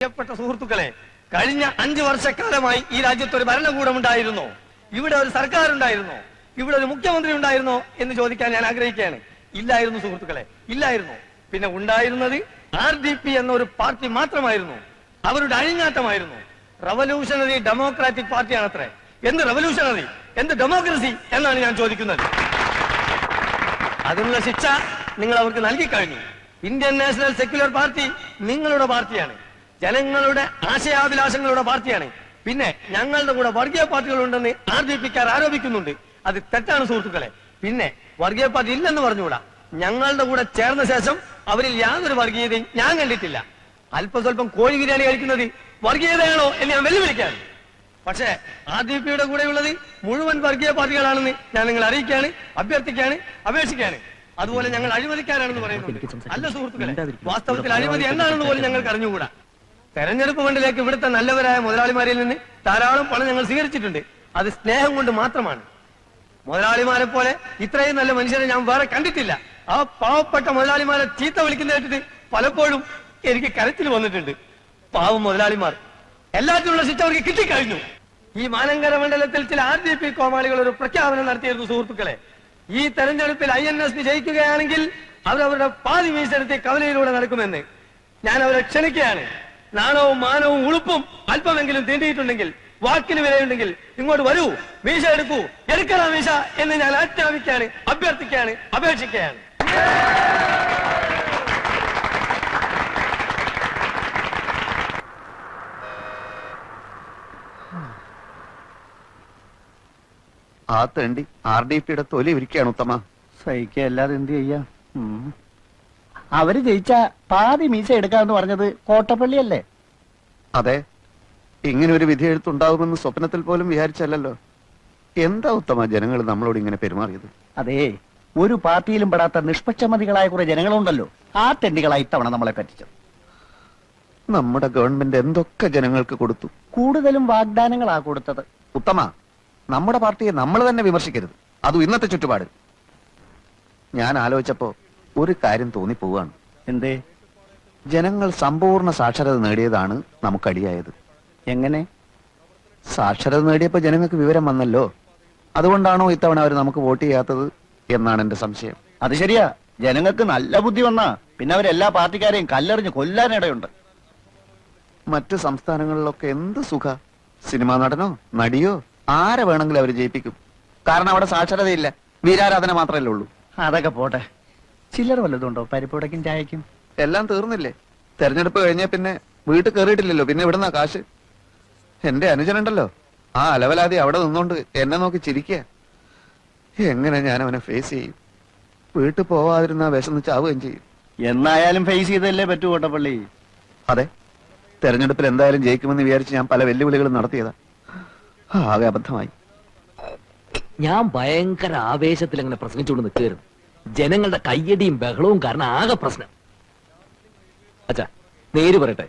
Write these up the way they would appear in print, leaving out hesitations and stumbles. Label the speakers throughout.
Speaker 1: പ്രിയപ്പെട്ട സുഹൃത്തുക്കളെ, കഴിഞ്ഞ 5 വർഷക്കാലമായി ഈ രാജ്യത്ത് ഒരു ഭരണകൂടം ഉണ്ടായിരുന്നോ? ഇവിടെ ഒരു സർക്കാർ ഉണ്ടായിരുന്നോ? ഇവിടെ ഒരു മുഖ്യമന്ത്രി ഉണ്ടായിരുന്നോ എന്ന് ചോദിക്കാൻ ഞാൻ ആഗ്രഹിക്കുകയാണ്. ഇല്ലായിരുന്നു സുഹൃത്തുക്കളെ, ഇല്ലായിരുന്നു. പിന്നെ ഉണ്ടായിരുന്നത് RDP എന്ന ഒരു പാർട്ടി മാത്രമായിരുന്നു. അവരുടെ അഴിഞ്ഞാട്ടമായിരുന്നു. Revolutionary democratic പാർട്ടിയാണത്രേ. എന്ത് റവല്യൂഷണറി, എന്ത് ഡെമോക്രസി എന്നാണ് ഞാൻ ചോദിക്കുന്നത്. അതിനുള്ള ശിക്ഷ നിങ്ങൾ അവർക്ക് നൽകി കഴിഞ്ഞു. ഇന്ത്യൻ നാഷണൽ സെക്യുലർ പാർട്ടി നിങ്ങളുടെ പാർട്ടിയാണ്, ജനങ്ങളുടെ ആശയാഭിലാഷങ്ങളുടെ പാർട്ടിയാണ്. പിന്നെ ഞങ്ങളുടെ കൂടെ വർഗീയ പാർട്ടികളുണ്ടെന്ന് RDPക്കാർ ആരോപിക്കുന്നുണ്ട്. അത് തെറ്റാണ് സുഹൃത്തുക്കളെ. പിന്നെ വർഗീയ പാർട്ടി ഇല്ലെന്ന് പറഞ്ഞുകൂടാ. ഞങ്ങളുടെ കൂടെ ചേർന്ന ശേഷം അവരിൽ യാതൊരു വർഗീയതയും ഞാൻ കണ്ടിട്ടില്ല. അല്പം സ്വല്പം കോഴി ബിരിയാണി കഴിക്കുന്നത് വർഗീയതയാണോ എന്ന് ഞാൻ വെല്ലുവിളിക്കാണ്. പക്ഷേ RDPയുടെ കൂടെയുള്ളത് മുഴുവൻ വർഗീയ പാർട്ടികളാണെന്ന് ഞാൻ നിങ്ങളെ അറിയിക്കുകയാണ്, അഭ്യർത്ഥിക്കുകയാണ്, അപേക്ഷിക്കുകയാണ്. അതുപോലെ ഞങ്ങൾ അഴിമതിക്കാരാണെന്ന് പറയുന്നുണ്ട്. അല്ല സുഹൃത്തുക്കളെ, വാസ്തവത്തിൽ അഴിമതി എന്താണെന്ന് പോലും ഞങ്ങൾക്ക് അറിഞ്ഞുകൂടാ. തെരഞ്ഞെടുപ്പ് ഫണ്ടിലേക്ക് ഇവിടുത്തെ നല്ലവരായ മുതലാളിമാരിൽ നിന്ന് ധാരാളം പണം ഞങ്ങൾ സ്വീകരിച്ചിട്ടുണ്ട്. അത് സ്നേഹം കൊണ്ട് മാത്രമാണ്. മുതലാളിമാരെ പോലെ ഇത്രയും നല്ല മനുഷ്യരെ ഞാൻ വേറെ കണ്ടിട്ടില്ല. ആ പാവപ്പെട്ട മുതലാളിമാരെ ചീത്ത വിളിക്കുന്ന കേട്ടിട്ട് പലപ്പോഴും എനിക്ക് കരച്ചിൽ വന്നിട്ടുണ്ട്. പാവം മുതലാളിമാർ. എല്ലാത്തിനുള്ള ശിക്ഷ അവർക്ക് കിട്ടിക്കഴിഞ്ഞു. ഈ മാനങ്കര മണ്ഡലത്തിൽ ചില RDP കോമാളികൾ ഒരു പ്രഖ്യാപനം നടത്തിയിരുന്നു സുഹൃത്തുക്കളെ. ഈ തെരഞ്ഞെടുപ്പിൽ INSP ജയിക്കുകയാണെങ്കിൽ അവരവരുടെ പാതി മീശെടുത്ത് കവലയിലൂടെ നടക്കുമെന്ന് ഞാൻ അവരെ ക്ഷണിക്കുകയാണ്. നാണവും മാനവും ഉളുപ്പും അല്പമെങ്കിലും തീണ്ടിയിട്ടുണ്ടെങ്കിൽ, വാക്കിന് വിലയുണ്ടെങ്കിൽ ഇങ്ങോട്ട് വരൂ, മീശ എടുക്കൂ, എടുക്കണ മീശ എന്ന് ഞാൻ ആജ്ഞാപിക്കുകയാണ്, അഭ്യർത്ഥിക്കുകയാണ്, അപേക്ഷിക്കുകയാണ്.
Speaker 2: ആ തേണ്ടി RDPയുടെ തൊലി ഇരിക്കുകയാണ് ഉത്തമ.
Speaker 3: സഹിക്കല്ലാതെ എന്ത് ചെയ്യാ? അവര് ജയിച്ച പാതി മീശ എടുക്കാന്ന് പറഞ്ഞത് കോട്ടപ്പള്ളിയല്ലേ?
Speaker 2: അതെ, ഇങ്ങനെ ഒരു വിധി എഴുത്തുണ്ടാവുമെന്ന് സ്വപ്നത്തിൽ പോലും വിചാരിച്ചല്ലോ. എന്താ ഉത്തമ ജനങ്ങൾ നമ്മളോട് ഇങ്ങനെ പെരുമാറിയത്?
Speaker 3: അതേ, ഒരു പാർട്ടിയിലും പെടാത്ത നിഷ്പക്ഷമതികളായ കുറെ ജനങ്ങളുണ്ടല്ലോ, ആ തെണ്ടികളായി ഇത്തവണ നമ്മളെ പറ്റിച്ചത്.
Speaker 2: നമ്മുടെ ഗവൺമെന്റ് എന്തൊക്കെ ജനങ്ങൾക്ക് കൊടുത്തു?
Speaker 3: കൂടുതലും വാഗ്ദാനങ്ങളാ കൊടുത്തത്.
Speaker 2: ഉത്തമ, നമ്മുടെ പാർട്ടിയെ നമ്മൾ തന്നെ വിമർശിക്കരുത്, അതും ഇന്നത്തെ ചുറ്റുപാട്. ഞാൻ ആലോചിച്ചപ്പോ ഒരു കാര്യം തോന്നിപ്പോവാണ്.
Speaker 3: എന്തേ?
Speaker 2: ജനങ്ങൾ സമ്പൂർണ്ണ സാക്ഷരത നേടിയതാണ് നമുക്കടിയായത്.
Speaker 3: എങ്ങനെ?
Speaker 2: സാക്ഷരത നേടിയപ്പോ ജനങ്ങൾക്ക് വിവരം വന്നല്ലോ. അതുകൊണ്ടാണോ ഇത്തവണ അവർ നമുക്ക് വോട്ട് ചെയ്യാത്തത് എന്നാണ് എന്റെ സംശയം.
Speaker 3: അത് ശരിയാ, ജനങ്ങൾക്ക് നല്ല ബുദ്ധി വന്നാ പിന്നെ അവരെല്ലാ പാർട്ടിക്കാരെയും കല്ലെറിഞ്ഞ് കൊല്ലാനിടയുണ്ട്.
Speaker 2: മറ്റു സംസ്ഥാനങ്ങളിലൊക്കെ എന്ത് സുഖ, സിനിമാ നടനോ നടിയോ ആരെ വേണമെങ്കിലും അവർ ജയിപ്പിക്കും. കാരണം അവിടെ സാക്ഷരതയില്ല, വീരാരാധന മാത്രമല്ലേ ഉള്ളൂ.
Speaker 3: അതൊക്കെ പോട്ടെ, ചില്ലറ വല്ലതുണ്ടോ പരിപ്പുടക്കും ചായക്കും?
Speaker 2: എല്ലാം തീർന്നില്ലേ? തെരഞ്ഞെടുപ്പ് കഴിഞ്ഞ പിന്നെ വീട്ടിൽ കയറിയിട്ടില്ലല്ലോ, പിന്നെ ഇവിടുന്ന കാശ്. എന്റെ അനുജനുണ്ടല്ലോ, ആ അലവലാതി അവിടെ നിന്നോണ്ട് എന്നെ നോക്കി ചിരിക്കുക. എങ്ങനെ ഞാൻ അവനെ ഫേസ് ചെയ്യും? വീട്ടിൽ പോവാതിരുന്ന വിശന്ന് ചാവുകയും ചെയ്യും.
Speaker 3: എന്നായാലും ഫേസ് ചെയ്തല്ലേ പറ്റൂ കോട്ടപ്പള്ളി.
Speaker 2: അതെ, തെരഞ്ഞെടുപ്പിൽ എന്തായാലും ജയിക്കുമെന്ന് വിചാരിച്ച് ഞാൻ പല വെല്ലുവിളികളും നടത്തിയതാ. ആകെ അബദ്ധമായി.
Speaker 4: ഞാൻ ഭയങ്കര ആവേശത്തിൽ അങ്ങനെ പ്രസംഗിച്ചുകൊണ്ട് നിൽക്കുകയായിരുന്നു. ജനങ്ങളുടെ കയ്യടിയും ബഹളവും കാരണം ആകെ പ്രശ്നം. അച്ഛാ, നേര് പറയട്ടെ,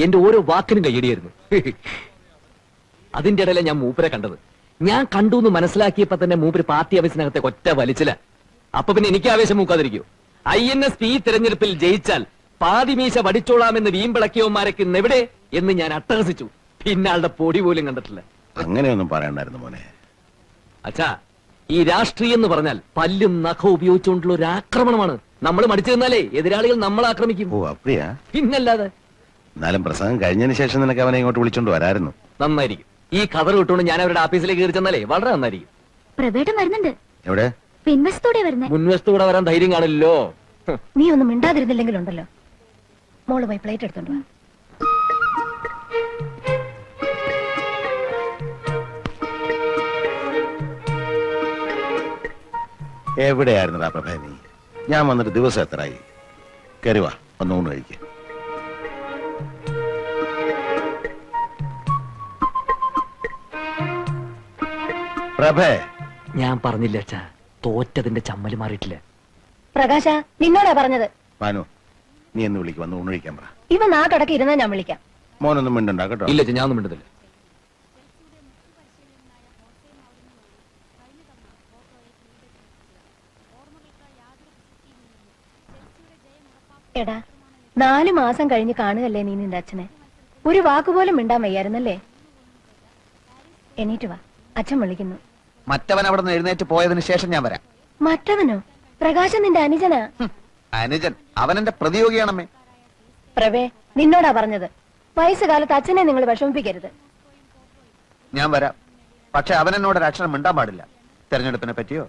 Speaker 4: എന്റെ ഓരോ വാക്കിനും കയ്യടിയായിരുന്നു. അതിന്റെ ഇടയിലെ ഞാൻ മൂപ്പരെ കണ്ടത്. ഞാൻ കണ്ടു എന്ന് മനസ്സിലാക്കിയപ്പോ തന്നെ മൂപ്പര് പാർട്ടി ആവേശത്തിനകത്തെ ഒറ്റ വലിച്ചില്ല. അപ്പൊ പിന്നെ എനിക്ക് ആവേശം മൂക്കാതിരിക്കൂ? INSP തെരഞ്ഞെടുപ്പിൽ ജയിച്ചാൽ പാതിമീശ വടിച്ചോളാമെന്ന് വീമ്പിളക്കിയവന്മാരൊക്കെ ഇന്നെവിടെ എന്ന് ഞാൻ അട്ടഹസിച്ചു. പിന്നെ ആളുടെ പൊടി പോലും കണ്ടിട്ടില്ല.
Speaker 5: അങ്ങനെയൊന്നും പറയണ്ടായിരുന്നു മോനെ.
Speaker 4: അച്ഛാ, ഈ രാഷ്ട്രീയം എന്ന് പറഞ്ഞാൽ പല്ലും നഖവും ഉപയോഗിച്ചുകൊണ്ടുള്ള ഒരു ആക്രമണമാണ്. നമ്മൾ മടിച്ചു നിന്നാലേ എതിരാളികൾ നമ്മളെ ആക്രമിക്കും.
Speaker 5: ഓ അപ്പടിയാ?
Speaker 4: പിന്നല്ലാതെ.
Speaker 5: എന്നാലും പ്രസംഗം കഴിഞ്ഞതിന് ശേഷം നിനക്ക് അവനെ ഇങ്ങോട്ട് വിളിച്ചോണ്ട് വരായിരുന്നു.
Speaker 4: നന്നായിരിക്കും. ഈ കഥ വിട്ടുകൊണ്ട് ഞാൻ അവരുടെ ഓഫീസിലേക്ക് കയറി ചെന്നാലേ വളരെ നന്നായിരിക്കും.
Speaker 6: പ്രവേട്ടം വരുന്നുണ്ട്.
Speaker 5: എവിടെ?
Speaker 6: പിൻവശത്തോടെ വരുന്നേ.
Speaker 4: മുൻവശത്തൂടെ വരാൻ ധൈര്യം കാണില്ലല്ലോ.
Speaker 6: നീ ഒന്നും മിണ്ടാതിരുന്നില്ലെങ്കിലുണ്ടല്ലോ. മോള് പോയി പ്ലേറ്റ് എടുത്തോണ്ട് വാ.
Speaker 5: എവിടെയായിരുന്നടാ പ്രഭേ നീ? ഞാൻ വന്നിട്ട് ദിവസം എത്രയായി? കരുവാ, ഒന്നുകൊണ്ട് കഴിക്കുക. പ്രഭേ,
Speaker 4: ഞാൻ പറഞ്ഞില്ല അച്ഛാ, തോറ്റതിന്റെ ചമ്മല് മാറിയിട്ടില്ല.
Speaker 6: പ്രകാശ, നിന്നോടാ പറഞ്ഞത്.
Speaker 5: മാനു, നീ എന്ന് വിളിക്കും, വന്ന് ഊണ് കഴിക്കാൻ പറ.
Speaker 6: ഇവ നാട്ടടക്കി ഇരുന്നാ ഞാൻ വിളിക്കാം.
Speaker 5: മോനൊന്നും മിണ്ടണ്ട കേട്ടോ.
Speaker 4: ഇല്ല, ഞാൻ ഒന്നും മിണ്ടുന്നില്ല.
Speaker 6: എടാ, 4 മാസം കഴിഞ്ഞ് കാണുകല്ലേ നീ നിന്റെ അച്ഛനെ. ഒരു വാക്കുപോലും മിണ്ടാൻ വയ്യായിരുന്നല്ലേ? എണീറ്റ് വാ, അച്ഛൻ വിളിക്കുന്നു.
Speaker 2: മറ്റവൻ അവിടെ നിന്ന് എഴുന്നേറ്റ് പോയതിനു ശേഷം ഞാൻ വരാം.
Speaker 6: മറ്റവനോ? പ്രകാശൻ നിന്റെ അനുജനാ.
Speaker 2: അനുജൻ അവനെന്റെ പ്രതിയോഗിയാണമ്മേ.
Speaker 6: പ്രവേ, നിന്നോടാ പറഞ്ഞത്. വയസ്സുകാലത്ത് അച്ഛനെ നിങ്ങൾ വിഷമിപ്പിക്കരുത്.
Speaker 2: ഞാൻ വരാം. പക്ഷെ അവനെന്നോട് ഒരു അക്ഷരം മിണ്ടാൻ പാടില്ല. തെരഞ്ഞെടുപ്പിനെ പറ്റിയോ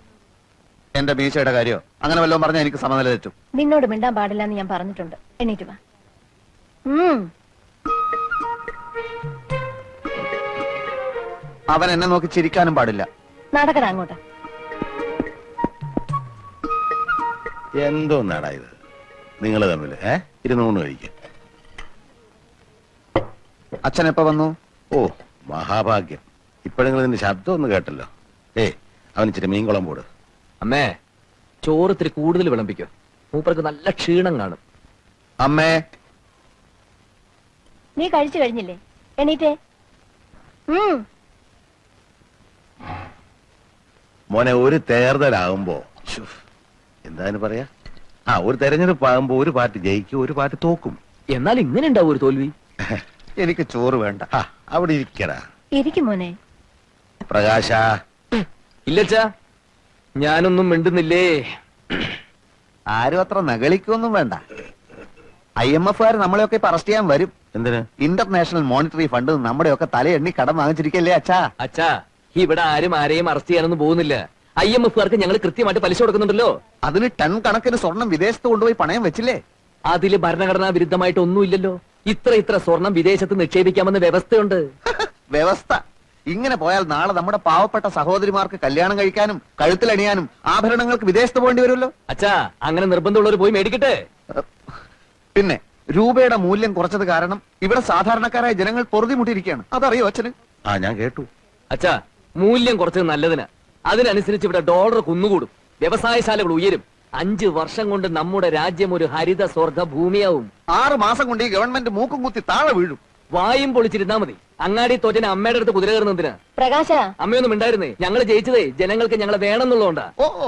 Speaker 2: എന്റെ മീശയുടെ കാര്യോ അങ്ങനെ വല്ലതും പറഞ്ഞാൽ എനിക്ക് സമനില തെറ്റും.
Speaker 6: നിന്നോട് മിണ്ടാൻ പാടില്ല എന്ന് ഞാൻ പറഞ്ഞിട്ടുണ്ട്. എണീറ്റ് വാ.
Speaker 2: അവൻ എന്നെ നോക്കി ചിരിക്കാനും പാടില്ല.
Speaker 6: നടക്കടാ അങ്ങോട്ട്.
Speaker 5: എന്തോ നാടാ ഇത് നിങ്ങൾ തമ്മിൽ ഇരുന്നൂണ് കഴിക്കും.
Speaker 2: അച്ഛൻ എപ്പോ വന്നു?
Speaker 5: ഓ മഹാഭാഗ്യം. ഇപ്പോഴെങ്കിലും ഇതിന്റെ ശബ്ദം ഒന്ന് കേട്ടല്ലോ. അവൻ ഇച്ചിരി മീൻകുളം പോട്.
Speaker 4: അമ്മേ, ചോറ് ഇത്തിരി കൂടുതൽ വിളമ്പിക്കോ. മൂപ്പർക്ക് നല്ല ക്ഷീണം കാണും.
Speaker 2: അമ്മേ,
Speaker 6: നീ കഴിച്ചു കഴിഞ്ഞില്ലേ? എണീറ്റേ.
Speaker 5: മോനെ, ഒരു തേർതലാകുമ്പോ എന്താന്ന് പറയാ, ഒരു തെരഞ്ഞെടുപ്പ് ആകുമ്പോ ഒരു പാർട്ടി ജയിക്കും, ഒരു പാർട്ടി തോക്കും.
Speaker 4: എന്നാൽ ഇങ്ങനെ ഉണ്ടാവും ഒരു തോൽവി.
Speaker 2: എനിക്ക് ചോറ് വേണ്ട.
Speaker 5: അവിടെ ഇരിക്കടാ.
Speaker 6: ഇരിക്കും മോനെ.
Speaker 5: പ്രകാശ.
Speaker 4: ഇല്ലച്ചാ, ഞാനൊന്നും മിണ്ടുന്നില്ലേ.
Speaker 2: ആരും അത്ര നകളിക്കൊന്നും വേണ്ട. IMF-കാർ നമ്മളെയൊക്കെ ഇപ്പൊ അറസ്റ്റ് ചെയ്യാൻ വരും.
Speaker 5: എന്തിന്?
Speaker 2: ഇന്റർനാഷണൽ മോണിറ്ററി ഫണ്ട് നമ്മുടെയൊക്കെ തലയെണ്ണി കടം വാങ്ങിച്ചിരിക്കല്ലേ അച്ഛാ?
Speaker 4: അച്ഛാ, ഇവിടെ ആരും ആരെയും അറസ്റ്റ് ചെയ്യാനൊന്നും പോകുന്നില്ല. IMF-കാർക്ക് ഞങ്ങൾ കൃത്യമായിട്ട് പലിശ കൊടുക്കുന്നുണ്ടല്ലോ.
Speaker 2: അതിന് ടൺ കണക്കിന് സ്വർണം വിദേശത്ത് കൊണ്ടുപോയി പണയം വെച്ചില്ലേ?
Speaker 4: അതില് ഭരണഘടനാ വിരുദ്ധമായിട്ട് ഒന്നുമില്ലല്ലോ. ഇത്ര സ്വർണം വിദേശത്ത് നിക്ഷേപിക്കാമെന്ന് വ്യവസ്ഥയുണ്ട്.
Speaker 2: വ്യവസ്ഥ ഇങ്ങനെ പോയാൽ നാളെ നമ്മുടെ പാവപ്പെട്ട സഹോദരിമാർക്ക് കല്യാണം കഴിക്കാനും കഴുത്തിലണിയാനും ആഭരണങ്ങൾക്ക് വിദേശത്ത് പോകേണ്ടി വരുമല്ലോ.
Speaker 4: അച്ഛാ, അങ്ങനെ നിർബന്ധമുള്ളവർ പോയി മേടിക്കട്ടെ.
Speaker 2: പിന്നെ രൂപയുടെ മൂല്യം കുറച്ചത് കാരണം ഇവിടെ സാധാരണക്കാരായ ജനങ്ങൾ പൊറുതിമുട്ടിയിരിക്കുകയാണ്. അതറിയോ അച്ഛന്?
Speaker 5: ഞാൻ കേട്ടു.
Speaker 4: അച്ഛാ, മൂല്യം കുറച്ചത് നല്ലതിന്. അതിനനുസരിച്ച് ഇവിടെ ഡോളർ കുന്നുകൂടും, വ്യവസായശാലകൾ ഉയരും. 5 വർഷം കൊണ്ട് നമ്മുടെ രാജ്യം ഒരു ഹരിത സ്വർഗ ഭൂമിയാവും.
Speaker 2: 6 മാസം കൊണ്ട് ഈ ഗവൺമെന്റ് മൂക്കും കുത്തി താഴെ വീഴും.
Speaker 4: വായും പൊളിച്ചിരുന്നാ മതി. അങ്ങാടി തോറ്റന് അമ്മയുടെ അടുത്ത് കുതിര കയറുന്നതിന്.
Speaker 6: പ്രകാശ,
Speaker 4: അമ്മയൊന്നും ഉണ്ടായിരുന്നേ. ഞങ്ങൾ ജയിച്ചതേ ജനങ്ങൾക്ക് ഞങ്ങളെ വേണമെന്നുള്ളതുകൊണ്ടാ.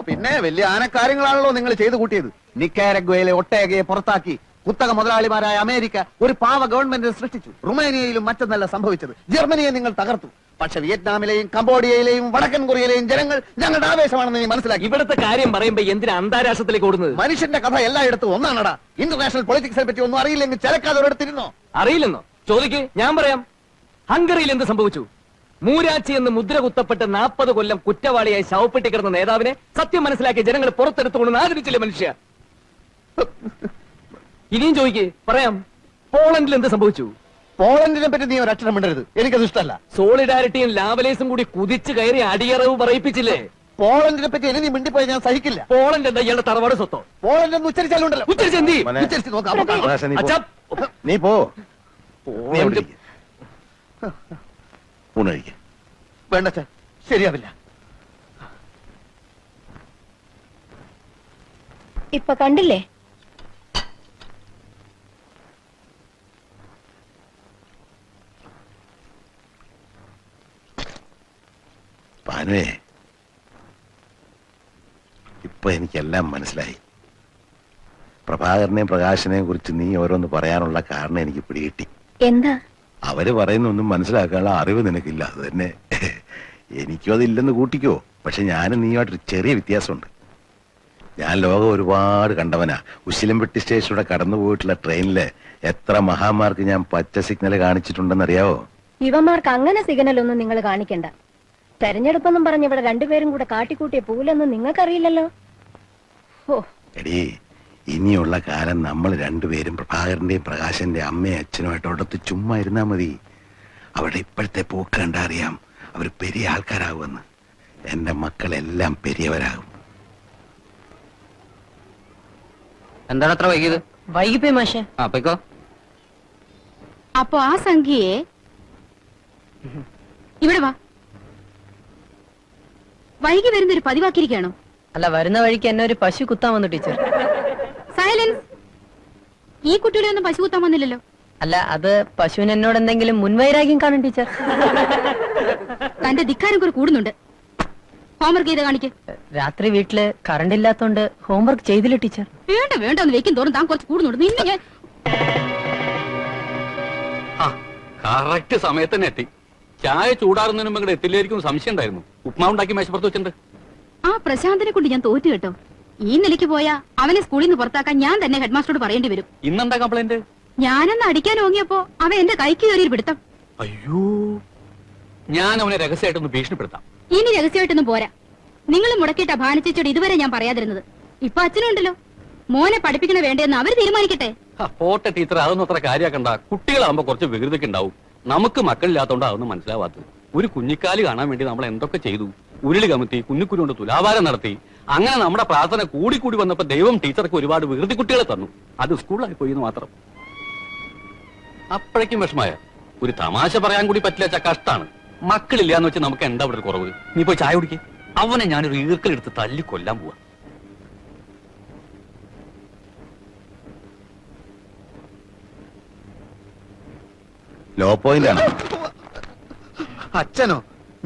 Speaker 2: പിന്നെ വലിയ ആനക്കാര്യങ്ങളാണല്ലോ നിങ്ങൾ ചെയ്തു കൂട്ടിയത്. നിക്കാരഗ്വയിലെ ഒട്ടേകയെ പുറത്താക്കി കുത്തക മുതലാളിമാരായ അമേരിക്ക ഒരു പാവ ഗവൺമെന്റിനെ സൃഷ്ടിച്ചു. റുമേനിയയിലും മറ്റൊന്നല്ല സംഭവിച്ചത്. ജർമ്മനിയെ നിങ്ങൾ തകർത്തു. പക്ഷെ വിയറ്റ്നാമിലെയും കംബോഡിയയിലെയും വടക്കൻ കൊറിയയിലെയും ജനങ്ങൾ ഞങ്ങളുടെ ആവേശമാണെന്ന് നീ മനസ്സിലാക്കി.
Speaker 4: ഇവിടുത്തെ കാര്യം പറയുമ്പോ എന്തിനാ അന്താരാഷ്ട്രത്തിലേക്ക് ഓടുന്നത്?
Speaker 2: മനുഷ്യന്റെ കഥ എല്ലായിടത്തും ഒന്നാണടാ. ഇന്റർനാഷണൽ പൊളിറ്റിക്സിനെ പറ്റി ഒന്നും അറിയില്ലെങ്കിൽ ചിലക്കാതെ ഒരിടത്തിരുന്നോ?
Speaker 4: അറിയില്ലെന്നോ? ചോദിക്ക്, ഞാൻ പറയാം. ഹംഗറിയിൽ എന്ത് സംഭവിച്ചു? മൂരാച്ചി എന്ന് മുദ്ര കുത്തപ്പെട്ട് 40 കൊല്ലം കുറ്റവാളിയായി ശവപ്പെട്ടി കിടന്ന നേതാവിനെ സത്യം മനസ്സിലാക്കിയ ജനങ്ങൾ പുറത്തെടുത്തുകൊണ്ട് ആദരിച്ചില്ലേ മനുഷ്യ? ഇനിയും ചോദിക്ക്, പറയാം. പോളണ്ടിൽ എന്ത് സംഭവിച്ചു?
Speaker 2: പോളണ്ടിനെ പറ്റി നീ ഒരു അക്ഷരം മിണ്ടരുത്. എനിക്കത് ഇഷ്ടമല്ല.
Speaker 4: സോളിഡാരിറ്റിയും ലാവലേസും കൂടി കുതിച്ചു കയറി അടിയറവ് പറയിപ്പിച്ചില്ലേ?
Speaker 2: പോളണ്ടിനെ പറ്റി ഇനി നീ മിണ്ടിപ്പോയി ഞാൻ സഹിക്കില്ല.
Speaker 4: പോളണ്ട് എന്താ ഇയാളുടെ തറവാട് സ്വത്തോ?
Speaker 2: പോളണ്ട് എന്ന് ഉച്ചരിച്ചാലുണ്ടല്ലോ.
Speaker 4: ഉച്ചരിച്ചെന്തി?
Speaker 2: ഉച്ചരിച്ച് നോക്കാം.
Speaker 5: പ്രകാശ, നീ പോ.
Speaker 4: അച്ഛാ,
Speaker 5: നീ പോ. നീ അവിടെ
Speaker 4: പോളണ്ട്
Speaker 5: ഇരിക്ക്. ഊണ് കഴിക്ക്.
Speaker 2: വേണ്ട അച്ഛാ, ശരിയാവില്ല.
Speaker 6: ഇപ്പൊ കണ്ടില്ലേ?
Speaker 5: പാനുവേ, ഇപ്പൊ എനിക്കെല്ലാം മനസ്സിലായി. പ്രഭാകരനെയും പ്രകാശനെയും കുറിച്ച് നീ ഓരോന്ന് പറയാനുള്ള കാരണം എനിക്ക് പിടികിട്ടി.
Speaker 6: എന്താ?
Speaker 5: അവര് പറയുന്നൊന്നും മനസ്സിലാക്കാനുള്ള അറിവ് നിനക്കില്ല. അത് തന്നെ എനിക്കും അതില്ലെന്ന് കൂട്ടിക്കോ. പക്ഷെ ഞാനും നീയുമായിട്ടൊരു ചെറിയ വ്യത്യാസമുണ്ട്. ഞാൻ ലോകം ഒരുപാട് കണ്ടവനാ. ഉശിലംപെട്ടി സ്റ്റേഷനിലൂടെ കടന്നു പോയിട്ടുള്ള ട്രെയിനില് എത്ര മഹാന്മാർക്ക് ഞാൻ പച്ച സിഗ്നൽ കാണിച്ചിട്ടുണ്ടെന്നറിയാവോ?
Speaker 6: ഇവന്മാർക്ക് അങ്ങനെ സിഗ്നലൊന്നും നിങ്ങൾ കാണിക്കണ്ട. തെരഞ്ഞെടുപ്പെന്നും പറഞ്ഞ് ഇവിടെ രണ്ടുപേരും കൂടെ കാട്ടിക്കൂട്ടിയ പൂലൊന്നും നിങ്ങൾക്കറിയില്ലല്ലോ.
Speaker 5: എടീ, ഇനിയുള്ള കാലം നമ്മൾ രണ്ടുപേരും പ്രഭാകരന്റെയും പ്രകാശന്റെ അമ്മയും അച്ഛനുമായിട്ട് അടുത്ത് ചുമ്മാ ഇരുന്നാ മതി. അവരുടെ ഇപ്പോഴത്തെ പോക്ക് കണ്ടാ അറിയാം അവർ പെരിയ ആൾക്കാരാകുമെന്ന്. എന്റെ മക്കളെല്ലാം പെരിയവരാകും.
Speaker 7: എന്താണ് അത്ര വൈകിയത്?
Speaker 6: വൈകിപ്പോയി മാഷേ.
Speaker 7: അപ്പോ
Speaker 8: അപ്പൊ ആ സംഖ്യയെ ഇവിടെ വാ. വൈകി വരുന്നൊരു പതിവാക്കിയിരിക്കണോ?
Speaker 9: അല്ല, വരുന്ന വഴിക്ക് എന്നെ ഒരു പശു കുത്താൻ വന്നു ടീച്ചർ.
Speaker 8: സൈലൻസ്. ഈ കുട്ടികളെ ഒന്നും പശു കുത്താൻ വന്നില്ലല്ലോ.
Speaker 9: അല്ല, അത് പശുവിന് എന്നോട് എന്തെങ്കിലും മുൻവൈരാഗ്യം കാണും ടീച്ചർ.
Speaker 8: തന്റെ ധിക്കാരം കൂടെ കൂടുന്നുണ്ട്. ഹോംവർക്ക് ചെയ്ത് കാണിക്ക്.
Speaker 9: രാത്രി വീട്ടില് കറണ്ട് ഇല്ലാത്തോണ്ട് ഹോംവർക്ക് ചെയ്തില്ല ടീച്ചർ.
Speaker 8: വേണ്ട വേണ്ട, ഒന്ന് വെക്കും തോറും താൻ കുറച്ച് കൂടുന്നുണ്ട്. നിന്നെ ഞാൻ
Speaker 10: കറക്റ്റ് സമയത്ത് തന്നെ എത്തി. ചായ ചൂടാറുന്നതിന് മുമ്പ് എത്തില്ലായിരിക്കും സംശയം ഉണ്ടായിരുന്നു. ഉപ്മാവ് ഉണ്ടാക്കി മേശപ്പുറത്ത് വെച്ചിട്ടുണ്ട്.
Speaker 8: ആ പ്രശാന്തിനെ കൊണ്ട് ഞാൻ തോറ്റു കേട്ടോ. ഈ നിലയ്ക്ക് പോയാ അവനെ സ്കൂളിൽ നിന്ന് പുറത്താക്കാൻ ഞാൻ തന്നെ ഹെഡ്മാസ്റ്ററോട് പറയേണ്ടി വരും.
Speaker 10: ഇന്നെന്താ കംപ്ലൈന്റ്?
Speaker 8: ഞാനന്ന് അടിക്കാൻ ഓങ്ങിയപ്പോ അവൻ എന്റെ കൈക്ക് കയറിയൊരു പിടുത്തം.
Speaker 10: അയ്യോ, ഞാൻ അവനെ രഹസ്യമായിട്ടൊന്ന് ഭീഷണിപ്പെടുത്താം.
Speaker 8: ഇനി രഹസ്യമായിട്ടൊന്നും പോരാ. നിങ്ങൾ മുടക്കിയിട്ട ഭാനിച്ചോട് ഇതുവരെ ഞാൻ പറയാതിരുന്നത്. ഇപ്പൊ അച്ഛനുണ്ടല്ലോ, മോനെ പഠിപ്പിക്കണ വേണ്ടെന്ന് അവര് തീരുമാനിക്കട്ടെ.
Speaker 10: പോട്ടെ ടീച്ചർ, അതൊന്നും അത്ര കാര്യാക്കണ്ട. കുട്ടികളാകുമ്പോ കുറച്ച് വികൃതിക്ക് ഉണ്ടാവും. നമുക്ക് മക്കളില്ലാത്തോണ്ട് അതൊന്നും മനസ്സിലാവാത്തത്. ഒരു കുഞ്ഞിക്കാല് കാണാൻ വേണ്ടി നമ്മൾ എന്തൊക്കെ ചെയ്തു. ഉരുളി കമത്തി, കുഞ്ഞിക്കുരു കൊണ്ട് തുലാഭാരം നടത്തി. അങ്ങനെ നമ്മുടെ പ്രാർത്ഥന കൂടി വന്നപ്പോ ദൈവം ടീച്ചർക്ക് ഒരുപാട് വികൃതി കുട്ടികളെ തന്നു. അത് സ്കൂളിലായി പോയി എന്ന് മാത്രം. അപ്പോഴേക്കും വിഷമായ. ഒരു തമാശ പറയാൻ കൂടി പറ്റില്ല. കഷ്ടാണ്. മക്കളില്ലാന്ന് വെച്ച് നമുക്ക് എന്താ ഇവിടെ കുറവ്? നീ പോയി ചായ കുടിക്കേ. അവനെ ഞാനൊരു ഈർക്കലെടുത്ത് തല്ലി കൊല്ലാൻ പോവാ.
Speaker 5: ലോ പോയിന്റ് ആണ്.
Speaker 2: അച്ഛനോ?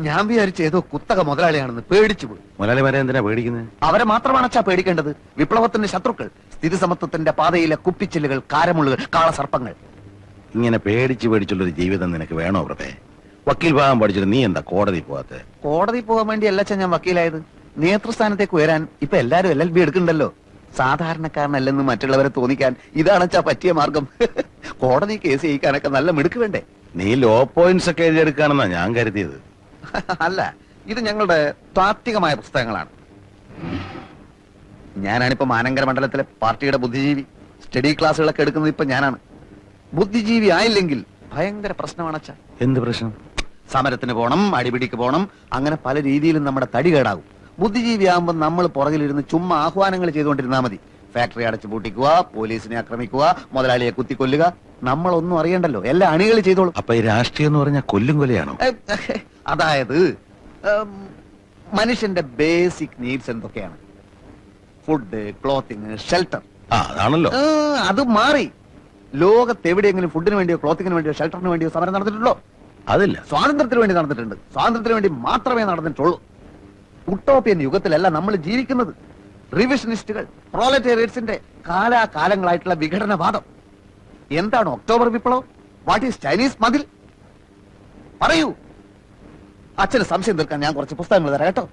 Speaker 2: ഞാൻ വിചാരിച്ച ഏതോ കുത്തക മുതലാളിയാണെന്ന് പേടിച്ചു പോയി.
Speaker 5: മുതലാളിമാരെ എന്തിനാ പേടിക്കുന്നത്?
Speaker 2: അവരെ മാത്രമാണ് അച്ഛാ പേടിക്കേണ്ടത്. വിപ്ലവത്തിന്റെ ശത്രുക്കൾ, സ്ഥിതി സമത്വത്തിന്റെ പാതയിലെ കുപ്പിച്ചില്ലുകൾ, കാരമുള്ളുകൾ, കാളസർപ്പങ്ങൾ.
Speaker 5: ഇങ്ങനെ പേടിച്ചുള്ളൊരു ജീവിതം നിനക്ക് വേണോ പ്രഭേ? വക്കീൽ ഭാഗം പഠിച്ചിട്ട് നീ എന്താ കോടതി പോവാത്തെ?
Speaker 2: കോടതി പോകാൻ വേണ്ടി അല്ല അച്ഛൻ ഞാൻ വക്കീലായത്. നേതൃസ്ഥാനത്തേക്ക് ഉയരാൻ ഇപ്പൊ എല്ലാരും LLB എടുക്കണ്ടല്ലോ. സാധാരണക്കാരനല്ലെന്ന് മറ്റുള്ളവരെ തോന്നിക്കാൻ ഇതാണ് അച്ഛാ പറ്റിയ മാർഗം. കോടതി കേസ് ജയിക്കാനൊക്കെ നല്ല മിടുക്ക് വേണ്ടേ?
Speaker 5: നീ ലോ പോയിന്റ്സ് ഒക്കെ എഴുതിയെടുക്കാണെന്നാ ഞാൻ കരുതിയത്.
Speaker 2: അല്ല, ഇത് ഞങ്ങളുടെ താത്വികമായ പുസ്തകങ്ങളാണ്. ഞാനാണിപ്പോ മാനങ്കര മണ്ഡലത്തിലെ പാർട്ടിയുടെ ബുദ്ധിജീവി. സ്റ്റഡി ക്ലാസ്സുകളൊക്കെ എടുക്കുന്നത് ഇപ്പൊ ഞാനാണ്. ബുദ്ധിജീവി ആയില്ലെങ്കിൽ ഭയങ്കര പ്രശ്നമാണ് അച്ഛാ.
Speaker 5: എന്ത് പ്രശ്നം?
Speaker 2: സമരത്തിന് പോണം, അടിപിടിക്ക് പോണം, അങ്ങനെ പല രീതിയിലും നമ്മുടെ തടി കേടാകും. ബുദ്ധിജീവി ആകുമ്പോൾ നമ്മൾ പുറകിലിരുന്ന് ചുമ്മാ ആഹ്വാനങ്ങൾ ചെയ്തുകൊണ്ടിരുന്നാ മതി. ഫാക്ടറി അടച്ചു പൂട്ടിക്കുക, പോലീസിനെ ആക്രമിക്കുക, മുതലാളിയെ കുത്തിക്കൊല്ലുക. നമ്മളൊന്നും അറിയണ്ടല്ലോ, എല്ലാ അണികൾ ചെയ്തോളൂ.
Speaker 5: അപ്പൊ ഈ രാഷ്ട്രീയം എന്ന് പറഞ്ഞാൽ കൊല്ലും കൊലയാണോ?
Speaker 2: അതായത് മനുഷ്യന്റെ ബേസിക് നീഡ്സ് എന്തൊക്കെയാണ്? Food, clothing, shelter.
Speaker 5: അതാണല്ലോ.
Speaker 2: അത് മാറി. ലോകത്ത് എവിടെയെങ്കിലും ഫുഡിന് വേണ്ടിയോ ക്ലോത്തിങ്ങിന് വേണ്ടിയോ ഷെൽട്ടറിന് വേണ്ടിയോ സമരം നടന്നിട്ടുണ്ടോ?
Speaker 5: അതില്ല.
Speaker 2: സ്വാതന്ത്ര്യത്തിന് വേണ്ടി നടന്നിട്ടുണ്ട്. സ്വാതന്ത്ര്യത്തിന് വേണ്ടി മാത്രമേ നടന്നിട്ടുള്ളൂ. ഉട്ടോപ്യൻ യുഗത്തിലല്ല നമ്മൾ ജീവിക്കുന്നത്. റിവിഷനിസ്റ്റുകൾ, പ്രോലറ്റേറിയറ്റ്സിന്റെ കാലാകാലങ്ങളായിട്ടുള്ള വിഘടനവാദം. എന്താണ് ഒക്ടോബർ വിപ്ലവം? വാട്ട് ഈസ് ചൈനീസ് മതിൽ? പറയൂ. അച്ഛന് സംശയം തീർക്കാൻ ഞാൻ കുറച്ച് പുസ്തകങ്ങൾ തരാം കേട്ടോ.